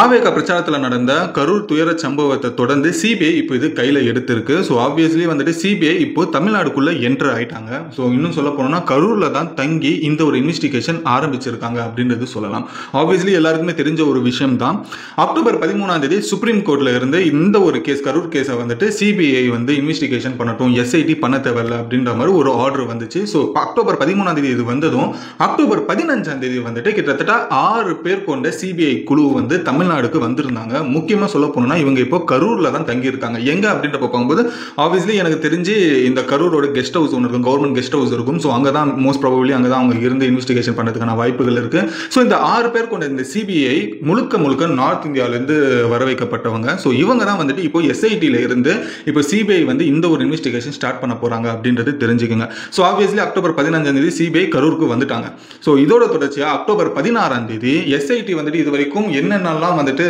தாவேகா பிரச்சாரத்தில் நடந்த கரூர் துயர சம்பவத்தை தொடர்ந்து சிபிஐ இப்போ இது கையில் எடுத்திருக்கு. ஸோ ஆப்வியஸ்லி வந்துட்டு சிபிஐ இப்போ தமிழ்நாடுக்குள்ளே என்டர் ஆகிட்டாங்க. ஸோ இன்னும் சொல்ல போனோம்னா கரூரில் தான் தங்கி இந்த ஒரு இன்வெஸ்டிகேஷன் ஆரம்பிச்சிருக்காங்க அப்படின்றது சொல்லலாம். ஆப்வியஸ்லி எல்லாருக்குமே தெரிஞ்ச ஒரு விஷயம் தான். அக்டோபர் 13 சுப்ரீம் கோர்ட்டில் இருந்து இந்த ஒரு கேஸ் கரூர் கேஸை வந்துட்டு சிபிஐ வந்து இன்வெஸ்டிகேஷன் பண்ணட்டும், எஸ்ஐடி பண்ண தேவையில்ல அப்படின்ற மாதிரி ஒரு ஆர்டர் வந்துச்சு. ஸோ அக்டோபர் 13 இது வந்ததும் அக்டோபர் 15 வந்துட்டு கிட்டத்தட்ட 6 பேர் கொண்ட சிபிஐ குழு வந்து தமிழ்நாடுக்கு வந்திருந்தாங்க. முக்கியமாக சொல்ல போனோம்னா இவங்க இப்போ கரூரில் தான் தங்கியிருக்காங்க. எங்கே அப்படின்ற பார்க்கும்போது ஆப்வியஸ்லி எனக்கு தெரிஞ்சு இந்த கரூரோட கெஸ்ட் ஹவுஸ் ஒன்று இருக்கும், கவர்மெண்ட் கெஸ்ட் ஹவுஸ் இருக்கும். ஸோ அங்கே தான் மோஸ்ட் ப்ராபபிலி அங்கே தான் அவங்க இருந்து இன்வெஸ்டிகேஷன் பண்ணுறதுக்கான வாய்ப்புகள் இருக்குது. ஸோ இந்த 6 பேர் கொண்ட இந்த சிபிஐ முழுக்க நார்த் இந்தியாவிலேருந்து வர வைக்கப்பட்டவங்க. ஸோ இவங்க தான் வந்துட்டு இப்போ எஸ்ஐடியில் இருந்து இப்போ சிபிஐ வந்து இந்த ஒரு இன்வெஸ்டிகேஷன் ஸ்டார்ட் பண்ண போகிறாங்க அப்படின்றது தெரிஞ்சுக்கோங்க. ஸோ ஆப்வியஸ்லி அக்டோபர் 15 சிபிஐ கரூருக்கு வந்துட்டாங்க. ஸோ இதோட தொடர்ச்சியாக அக்டோபர் 16 எஸ்ஐடி வந்துட்டு இது வரைக்கும் என்னென்னலாம் வந்துட்டு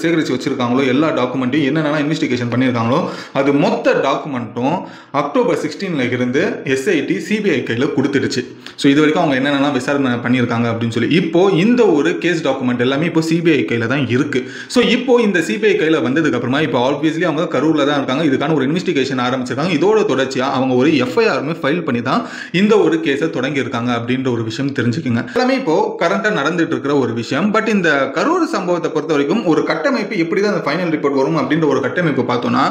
சேகரித்து வச்சிருக்காங்களோ எல்லா டாக்குமெண்ட்டையும் என்னென்னலாம் இன்வெஸ்டிகேஷன் பண்ணியிருக்காங்களோ அது மொத்த டாக்குமெண்ட்டும் அக்டோபர் 16 இருந்து எஸ்ஐடி சிபிஐ கையில் கொடுத்துடுச்சு. ஸோ இது வரைக்கும் அவங்க என்னென்னலாம் விசாரணை பண்ணியிருக்காங்க அப்படின்னு சொல்லி இப்போ இந்த ஒரு கேஸ் டாக்குமெண்ட் எல்லாமே இப்போ சிபிஐ கையில் தான் இருக்கு. ஸோ இப்போ இந்த சிபிஐ கையில் வந்ததுக்கு அப்புறமா இப்போ ஆப்வியஸ்லி அவங்க கரூரில் தான் இருக்காங்க. இதுக்கான ஒரு இன்வெஸ்டிகேஷன் ஆரம்பிச்சிருக்காங்க. இதோட தொடர்ச்சியாக அவங்க ஒரு எஃப்ஐஆருமே ஃபைல் பண்ணி தான் இந்த ஒரு கேஸை தொடங்கி இருக்காங்க அப்படின்ற ஒரு விஷயம் தெரிஞ்சுக்கோங்க. எல்லாமே இப்போ கரண்டாக நடந்துட்டு இருக்கிற ஒரு விஷயம். பட் இந்த கரூர் சம்பவத்தை பொறுத்த வரைக்கும் ஒரு கட்டமைப்பு எப்படி தான் அந்த ஃபைனல் ரிப்போர்ட் வரும் அப்படின்ற ஒரு கட்டமைப்பு பார்த்தோம்னா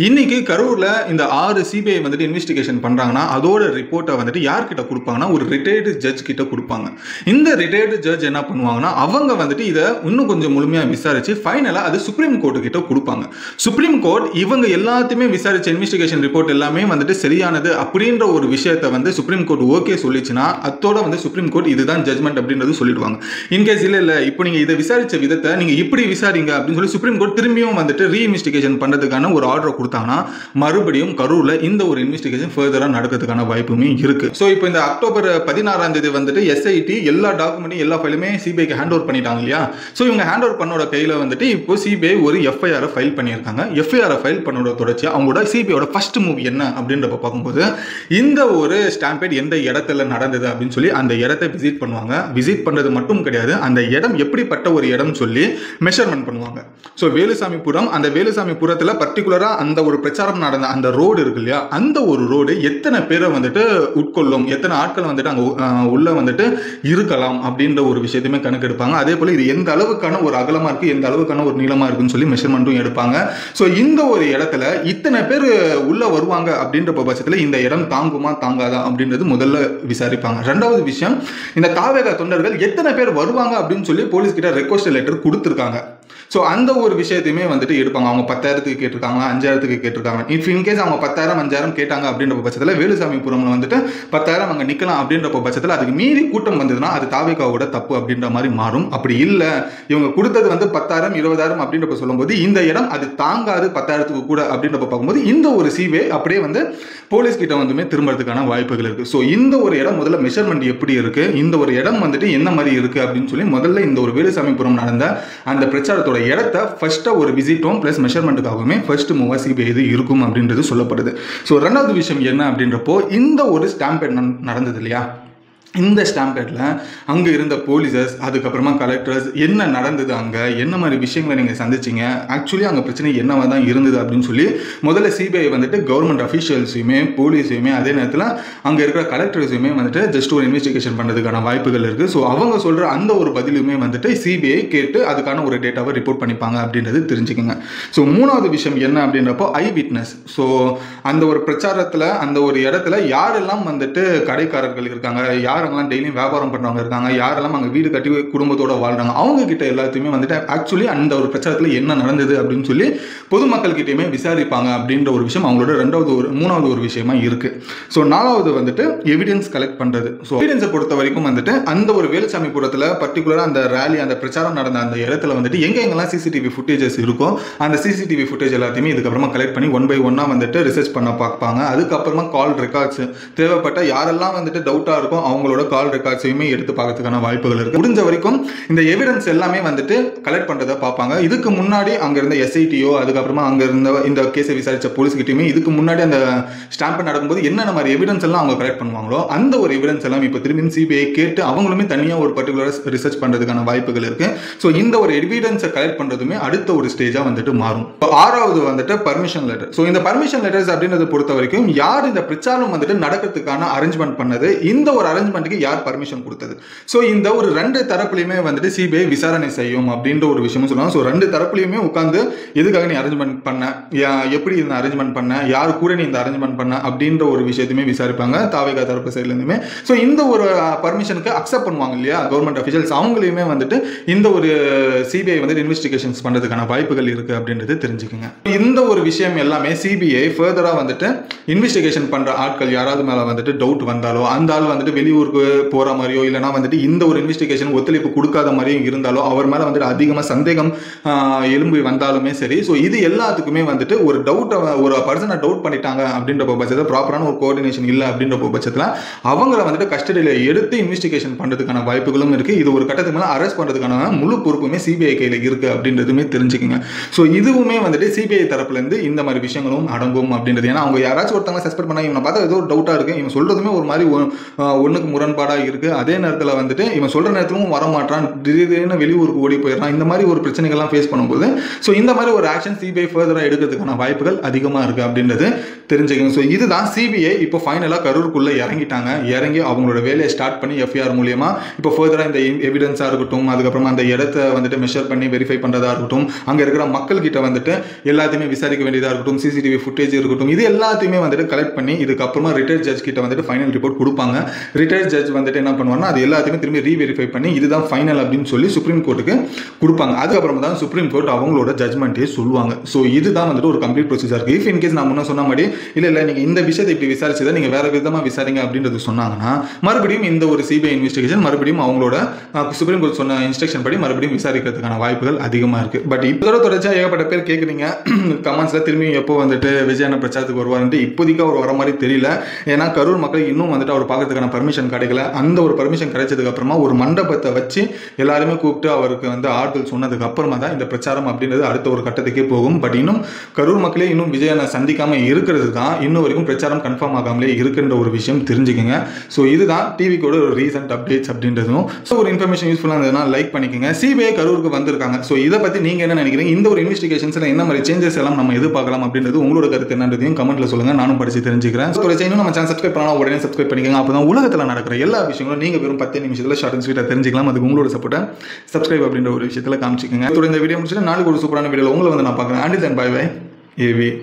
இன்னைக்கு கரூரில் இந்த 6 சிபிஐ வந்துட்டு இன்வெஸ்டிகேஷன் பண்ணுறாங்கன்னா அதோட ரிப்போர்ட்டை வந்துட்டு யார்கிட்ட கொடுப்பாங்கன்னா ஒரு ரிட்டையர்டு ஜட்ஜ் கிட்ட கொடுப்பாங்க. இந்த ரிட்டையர்டு ஜட்ஜ் என்ன பண்ணுவாங்கன்னா அவங்க வந்துட்டு இதை இன்னும் கொஞ்சம் முழுமையாக விசாரிச்சு ஃபைனலாக அது சுப்ரீம் கோர்ட்டு கிட்ட கொடுப்பாங்க. சுப்ரீம் கோர்ட் இவங்க எல்லாத்தையுமே விசாரிச்ச இன்வெஸ்டிகேஷன் ரிப்போர்ட் எல்லாமே வந்துட்டு சரியானது அப்படின்ற ஒரு விஷயத்தை வந்து சுப்ரீம் கோர்ட் ஓகே சொல்லிச்சுன்னா அதோட வந்து சுப்ரீம் கோர்ட் இதுதான் ஜட்மெண்ட் அப்படின்றது சொல்லிடுவாங்க. இன்கேஸ் இல்லை இப்போ நீங்கள் இதை விசாரிச்ச விதத்தை நீங்கள் இப்படி விசாரிங்க அப்படின்னு சொல்லி சுப்ரீம் கோர்ட் திரும்பியும் வந்துட்டு ரீஇன்வெஸ்டிகேஷன் பண்ணுறதுக்கான ஒரு ஆர்டர் கொடுத்தாங்கன்னா மறுபடியும் கரூரில் இந்த ஒரு இன்வெஸ்டிகேஷன் ஃபர்தராக நடக்கிறதுக்கான வாய்ப்புமே இருக்கு. ஸோ இப்போ இந்த அக்டோபர் 16 வந்துட்டு எஸ்ஐடி எல்லா டாக்குமெண்ட்டையும் எல்லா ஃபைலுமே சிபிஐக்கு ஹேண்ட் ஓவர் பண்ணிட்டாங்க இல்லையா. ஸோ இவங்க ஹேண்ட் ஓவர் பண்ணோட கையில் வந்துட்டு இப்போ சிபிஐ ஒரு எஃப்ஐஆரை ஃபைல் பண்ணியிருக்காங்க. எஃப்ஐஆரை ஃபைல் பண்ணோட தொடர்ச்சி அவங்களோட சிபிஐயோட ஃபர்ஸ்ட் மூவ் என்ன அப்படின்றப்ப பார்க்கும்போது இந்த ஒரு ஸ்டாம்பேட் எந்த இடத்துல நடந்தது அப்படின்னு சொல்லி அந்த இடத்தை விசிட் பண்ணுவாங்க. விசிட் பண்ணுறது மட்டும் கிடையாது, அந்த இடம் எப்படிப்பட்ட ஒரு இடம் சொல்லி மெஷர்மெண்ட் பண்ணுவாங்க. ஸோ வேலுசாமிபுரம், அந்த வேலுசாமிபுரத்தில் பர்டிகுலராக அந்த ஒரு பிரச்சாரம் நடந்த அந்த ரோடு இருக்கு இல்லையா, அந்த ஒரு ரோடு எத்தனை பேரை வந்துட்டு உட்கொள்ளும், எத்தனை ஆட்கள் வந்துட்டு அங்கே உள்ள வந்துட்டு இருக்கலாம் அப்படின்ற ஒரு விஷயத்தையுமே கணக்கெடுப்பாங்க. அதே போல் இது எந்த அளவுக்கான ஒரு அகலமாக இருக்குது, எந்த அளவுக்கான ஒரு நீளமாக இருக்குன்னு சொல்லி மெஷர்மெண்ட்டும் எடுப்பாங்க. ஸோ இந்த ஒரு இடத்துல இத்தனை பேர் உள்ள வருவாங்க அப்படின்ற பட்சத்தில் இந்த இடம் தாங்குமா தாங்காதா அப்படின்றது முதல்ல விசாரிப்பாங்க. ரெண்டாவது விஷயம், இந்த தாவேகா தொண்டர்கள் எத்தனை பேர் வருவாங்க அப்படின்னு சொல்லி போலீஸ் கிட்ட ரெக்வஸ்ட் லெட்டர் கொடுத்துருக்காங்க. ஸோ அந்த ஒரு விஷயத்தையுமே வந்துட்டு எடுப்பாங்க. அவங்க 10,000க்கு கேட்டிருக்காங்க, 5,000க்கு கேட்டிருக்காங்க. இஃப் இன்கேஸ் அவங்க 10,000 5,000 கேட்டாங்க அப்படின்ற பட்சத்தில் வேலுசாமிபுரம்ல வந்துட்டு 10,000 அங்கே நிற்கலாம் அப்படின்ற பட்சத்தில் அதுக்கு மீறி கூட்டம் வந்ததுன்னா அது தாவேகாவோட தப்பு அப்படின்ற மாதிரி மாறும். அப்படி இல்லை, இவங்க கொடுத்தது வந்து 10,000 20,000 அப்படின்றப்ப சொல்லும்போது இந்த இடம் அது தாங்காது 10,000க்கு கூட அப்படின்றப்ப பார்க்கும்போது இந்த ஒரு சிபிஐ அப்படியே வந்து போலீஸ் கிட்ட வந்துமே திரும்புறதுக்கான வாய்ப்புகள் இருக்குது. ஸோ இந்த ஒரு இடம் முதல்ல மெஷர்மெண்ட் எப்படி இருக்குது, இந்த ஒரு இடம் வந்துட்டு என்ன மாதிரி இருக்குது அப்படின்னு சொல்லி முதல்ல இந்த ஒரு வேலுசாமிபுரம் நடந்த அந்த பிரச்சாரத்தோட இடத்தை ஃபர்ஸ்ட் ஒரு விசிட்டும் பிளஸ் மெஷர்மெண்ட்டுக்காகவுமே ஃபர்ஸ்ட் மூவா சிபிஐ இது இருக்கும் அப்படின்றது சொல்லப்படுது. ஸோ ரெண்டாவது விஷயம் என்ன அப்படின்றப்போ இந்த ஒரு ஸ்டாம்பேட் நடந்தது இல்லையா, இந்த ஸ்டாம்பேட்டில் அங்கே இருந்த போலீசர்ஸ் அதுக்கப்புறமா கலெக்டர்ஸ் என்ன நடந்தது, அங்கே என்ன மாதிரி விஷயங்களை நீங்கள் சந்திச்சிங்க, ஆக்சுவலி அங்கே பிரச்சனை என்னவாக தான் இருந்தது அப்படின்னு சொல்லி முதல்ல சிபிஐ வந்துட்டு கவர்மெண்ட் அஃபீஷியல்ஸையுமே போலீஸையுமே அதே நேரத்தில் அங்கே இருக்கிற கலெக்டர்ஸையுமே வந்துட்டு ஜஸ்ட் ஒரு இன்வெஸ்டிகேஷன் பண்ணுறதுக்கான வாய்ப்புகள் இருக்குது. ஸோ அவங்க சொல்கிற அந்த ஒரு பதிலுமே வந்துட்டு சிபிஐ கேட்டு அதுக்கான ஒரு டேட்டாவை ரிப்போர்ட் பண்ணிப்பாங்க அப்படின்றது தெரிஞ்சுக்கோங்க. ஸோ மூணாவது விஷயம் என்ன அப்படின்றப்போ ஐ விட்னஸ். ஸோ அந்த ஒரு பிரச்சாரத்தில் அந்த ஒரு இடத்துல யாரெல்லாம் வந்துட்டு கடைக்காரர்கள் இருக்காங்க, யாரெல்லாம் டெய்லியும் வியாபாரம் பண்ணுறவங்க இருக்காங்க, யாரெல்லாம் அங்கே வீடு கட்டி குடும்பத்தோட வாழ்றாங்க, அவங்க கிட்ட எல்லாத்தையுமே வந்துட்டு ஆக்சுவலி அந்த ஒரு பிரச்சாரத்தில் என்ன நடந்தது அப்படின்னு சொல்லி பொதுமக்கள் கிட்டயுமே விசாரிப்பாங்க அப்படின்ற ஒரு விஷயம் அவங்களோட மூணாவது ஒரு விஷயமா இருக்கு. ஸோ நாலாவது வந்துட்டு எவிடன்ஸ் கலெக்ட் பண்ணுறது. ஸோ எவிடன்ஸை பொறுத்த வரைக்கும் வந்துட்டு அந்த ஒரு வேலுசாமிபுரத்தில் பர்டிகுலராக அந்த ரேலி அந்த பிரச்சாரம் நடந்த அந்த இடத்துல வந்துட்டு எங்கெங்கெல்லாம் சிசிடிவி ஃபுட்டேஜஸ் இருக்கும் அந்த சிசிடிவி ஃபுட்டேஜ் எல்லாத்தையுமே இதுக்கப்புறமா கலெக்ட் பண்ணி 1 by 1 வந்துட்டு ரிசர்ச் பண்ண பார்ப்பாங்க. அதுக்கப்புறமா கால் ரெக்கார்ட்ஸ் தேவைப்பட்ட யாரெல்லாம் வந்துட்டு டவுட்டாக இருக்கும் அவங்களோட அவங்களோட கால் ரெக்கார்ட்ஸையுமே எடுத்து பார்க்கறதுக்கான வாய்ப்புகள் இருக்கு. முடிஞ்ச வரைக்கும் இந்த எவிடன்ஸ் எல்லாமே வந்துட்டு கலெக்ட் பண்றதை பார்ப்பாங்க. இதுக்கு முன்னாடி அங்க இருந்த எஸ்ஐடியோ அதுக்கப்புறமா அங்க இருந்த இந்த கேஸை விசாரிச்ச போலீஸ் கிட்டயுமே இதுக்கு முன்னாடி அந்த ஸ்டாம்ப் நடக்கும்போது என்னென்ன மாதிரி எவிடன்ஸ் எல்லாம் அவங்க கலெக்ட் பண்ணுவாங்களோ அந்த ஒரு எவிடன்ஸ் எல்லாம் இப்போ திரும்பி சிபிஐ கேட்டு அவங்களுமே தனியாக ஒரு பர்டிகுலர் ரிசர்ச் பண்றதுக்கான வாய்ப்புகள் இருக்கு. ஸோ இந்த ஒரு எவிடன்ஸை கலெக்ட் பண்றதுமே அடுத்த ஒரு ஸ்டேஜா வந்துட்டு மாறும். இப்போ 6வது வந்துட்டு பர்மிஷன் லெட்டர். ஸோ இந்த பர்மிஷன் லெட்டர்ஸ் அப்படின்றத பொறுத்த வரைக்கும் யார் இந்த பிரச்சாரம் வந்துட்டு நடக்கிறதுக்கான அரேஞ்ச்மெண்ட் பண்ணது, இந்த ஒரு அரேஞ்ச்மெண்ட்டுக்கு யார் பர்மிஷன் கொடுத்தது. ஸோ இந்த ஒரு 2 தரப்புலையுமே வந்துட்டு சிபிஐ விசாரணை செய்யும் அப்படின்ற ஒரு விஷயமும் சொல்லுவாங்க. ஸோ 2 தரப்புலையுமே உட்காந்து எதுக்காக நீ அரேஞ்ச்மெண்ட் பண்ண, எப்படி இந்த அரேஞ்ச்மெண்ட் பண்ண, யார் கூட நீ இந்த அரேஞ்ச்மெண்ட் பண்ண அப்படின்ற ஒரு விஷயத்தையுமே விசாரிப்பாங்க தாவேகா தரப்பு சைட்ல இருந்துமே. ஸோ இந்த ஒரு பர்மிஷனுக்கு அக்செப்ட் பண்ணுவாங்க இல்லையா கவர்மெண்ட் அஃபிஷியல்ஸ், அவங்களையுமே வந்துட்டு இந்த ஒரு சிபிஐ வந்து இன்வெஸ்டிகேஷன்ஸ் பண்றதுக்கான வாய்ப்புகள் இருக்கு அப்படின்றது தெரிஞ்சுக்கோங்க. இந்த ஒரு விஷயம் எல்லாமே சிபிஐ ஃபர்தரா வந்துட்டு இன்வெஸ்டிகேஷன் பண்ற ஆட்கள் யாராவது மேல வந்துட்டு டவுட் வந்தாலோ, அந்த ஆள் வந்துட்டு வெளியூருக்கு போற மாதிரியோ இல்லைனா வந்துட்டு இந்த ஒரு இன்வெஸ்டிகேஷன் ஒத்துழைப்பு கொடுக்காத மாதிரியும் இருந்தாலோ, அவர் மேல வந்துட்டு அதிகமா சந்தேகம் எழும்பி வந்தாலுமே சரி, ஸோ இது எல்லாத்துக்குமே வந்துட்டு ஒரு டவுட், ஒரு பர்சனை டவுட் பண்ணிட்டாங்க அப்படின்ற பட்சத்தில் ப்ராப்பரான ஒரு கோஆர்டினேஷன் இல்லை அப்படின்ற பட்சத்தில் அவங்கள வந்துட்டு கஸ்டடியில் எடுத்து இன்வெஸ்டிகேஷன் பண்றதுக்கான வாய்ப்புகளும் இருக்கு. இது ஒரு கட்டத்துக்கு மேலே அரெஸ்ட் பண்றதுக்கான முழு பொறுப்புமே சிபிஐ கையில் இருக்கு அப்படின்றதுமே தெரிஞ்சுக்கோங்க. ஸோ இதுவுமே வந்துட்டு சிபிஐ தரப்புல இருந்து இந்த மாதிரி விஷயங்களும் அடங்கும் அப்படின்றது. ஏன்னா அவங்க யாராச்சும் ஒருத்தவங்க சஸ்பெண்ட் பண்ணா இவனை பார்த்தா ஏதோ ஒரு டவுட்டா இருக்கு, இவன் சொல்றதுமே ஒரு மாதிரி ஒண்ணுக்கு முரண்பாடா இருக்கு, அதே நேரத்தில் வந்துட்டு இவன் சொல்ற நேரத்திலும் வரமாட்டான், திடீர்னு வெளியூருக்கு ஓடி போயிடறான், இந்த மாதிரி ஒரு பிரச்சனைகள்லாம் ஃபேஸ் பண்ணும்போது ஸோ இந்த மாதிரி ஒரு ஆக்ஷன் சிபிஐ ஃபர்தராக எடுக்கிறதுக்கான வாய்ப்புகள் அதிகமாக இருக்கு அப்படின்றது தெரிஞ்சுக்கணும். ஸோ இதுதான் சிபிஐ இப்போ ஃபைனலாக கரூருக்குள்ள இறங்கி அவங்களோட வேலையை ஸ்டார்ட் பண்ணி எஃப்ஐஆர் மூலியமா இப்போ ஃபர்தராக இந்த எவிடன்ஸாக இருக்கட்டும், அதுக்கப்புறமா அந்த இடத்த வந்துட்டு மெஷர் பண்ணி வெரிஃபை பண்ணுறதா இருக்கட்டும், அங்கே இருக்கிற மக்கள் கிட்ட வந்துட்டு எல்லாத்தையுமே விசாரிக்க வேண்டியதாக இருக்கட்டும், சிசிடிவி ஃபுட்டேஜ் இருக்கட்டும், இது எல்லாத்தையுமே வந்துட்டு கலெக்ட் பண்ணி இதுக்கப்புறமா ரிட்டையர்ட் ஜட்ஜ் கிட்ட வந்துட்டு ஃபைனல் ரிப்போர்ட் கொடுப்பாங்க. ரிட்டையர்ட் ஜட்ஜ் வந்துட்டு என்ன பண்ணுவாங்கன்னா அது எல்லாத்தையுமே திரும்பி ரீவெரிஃபை பண்ணி இதுதான் ஃபைனல் அப்படின்னு சொல்லி சுப்ரீம் கோர்ட்டுக்கு கொடுப்பாங்க. அதுக்கப்புறமா தான் சுப்ரீம் கோர்ட் அவங்களோட ஜட்மெண்ட்டே சொல்லுவாங்க. ஸோ இதுதான் வந்துட்டு ஒரு கம்ப்ளீட் ப்ரொசீஜர் இருக்கு. இஃப் இன்கேஸ் நான் முன்ன சொன்ன மாதிரி இல்லை நீங்கள் இந்த விஷயத்தை இப்படி விசாரிச்சதை நீங்கள் வேற விதமாக விசாரிங்க அப்படின்றது சொன்னாங்கன்னா மறுபடியும் இந்த ஒரு சிபிஐ இன்வெஸ்டிகேஷன் மறுபடியும் அவங்களோட சுப்ரீம் கோர்ட் சொன்ன இன்ஸ்ட்ரக்ஷன் படி மறுபடியும் விசாரிக்கிறதுக்கான வாய்ப்புகள் அதிகமாக இருக்கு. பட் இப்போதோட தொடர்ச்சியாக ஏகப்பட்ட பேர் கேட்குறீங்க கமெண்ட்ஸ்ல திரும்பி எப்போ வந்துட்டு விஜயன பிரச்சாரத்துக்கு வருவாருன்ட்டு. இப்போதைக்கு அவர் வர மாதிரி தெரியல. ஏன்னா கரூர் மக்கள் இன்னும் வந்துட்டு அவர் பார்க்கறதுக்கான பர்மிஷன் கிடைக்கல. அந்த ஒரு பர்மிஷன் கிடைச்சதுக்கு அப்புறமா ஒரு மண்டபத்தை வச்சு எல்லாருமே கூப்பிட்டு அவருக்கு வந்து ஆறுதல் சொன்னதுக்கு அப்புறமா தான் இந்த பிரச்சாரம் அப்படின்றது அடுத்த ஒரு கட்டத்துக்கே போகும். பட் இன்னும் கரூர் மக்களே இன்னும் விஜயனை சந்திக்காம இருக்கிறது தான் இன்னும் வரைக்கும் பிரச்சாரம் கன்ஃபார்ம் ஆகாமலே இருக்குன்ற ஒரு விஷயம் தெரிஞ்சுக்கங்க. ஸோ இதுதான் டிவிக்கோட ஒரு ரீசெண்ட் அப்டேட்ஸ் அப்படின்றதும். ஸோ ஒரு இன்ஃபர்மேஷன் யூஸ்ஃபுல்லாக இருந்ததுன்னா லைக் பண்ணிக்கோங்க. சிபிஐ கரூருக்கு வந்திருக்காங்க. ஸோ இதை பற்றி நீங்கள் என்ன நினைக்கிறீங்க? இந்த ஒரு இன்வெஸ்டிகேஷன்ஸில் என்ன மாதிரி சேஞ்சஸ் எல்லாம் நம்ம எதிர்பார்க்கலாம் அப்படின்றது உங்களோட கருத்து என்னன்றதையும் கமெண்ட்ல சொல்லுங்க. நானும் படிச்சு தெரிஞ்சுக்கிறேன். ஸோ இன்னும் நம்ம சேனல் சப்ஸ்கிரைப் பண்ணலாம், உடனே சப்ஸ்கிரைப் பண்ணிக்கோங்க. அப்போ தான் உலகத்தில் நடக்கிற எல்லா விஷயங்களும் நீங்கள் வெறும் 10 நிமிஷத்தில் ஷார்ட் அண்ட் ஸ்வீட்டாக தெரிஞ்சுக்கலாம். அதுக்கு உங்களோட சப்போர்ட்டை சப்ஸ்கிரைப் அப்படின்ற ஒரு விஷயத்தில் காமிச்சிக்கோங்க. இந்த வீடியோ முடிச்சுட்டு நாளைக்கு ஒரு சூப்பரான வீடியோவில் உங்களை வந்து நான் பார்க்குறேன். And then bye bye AV.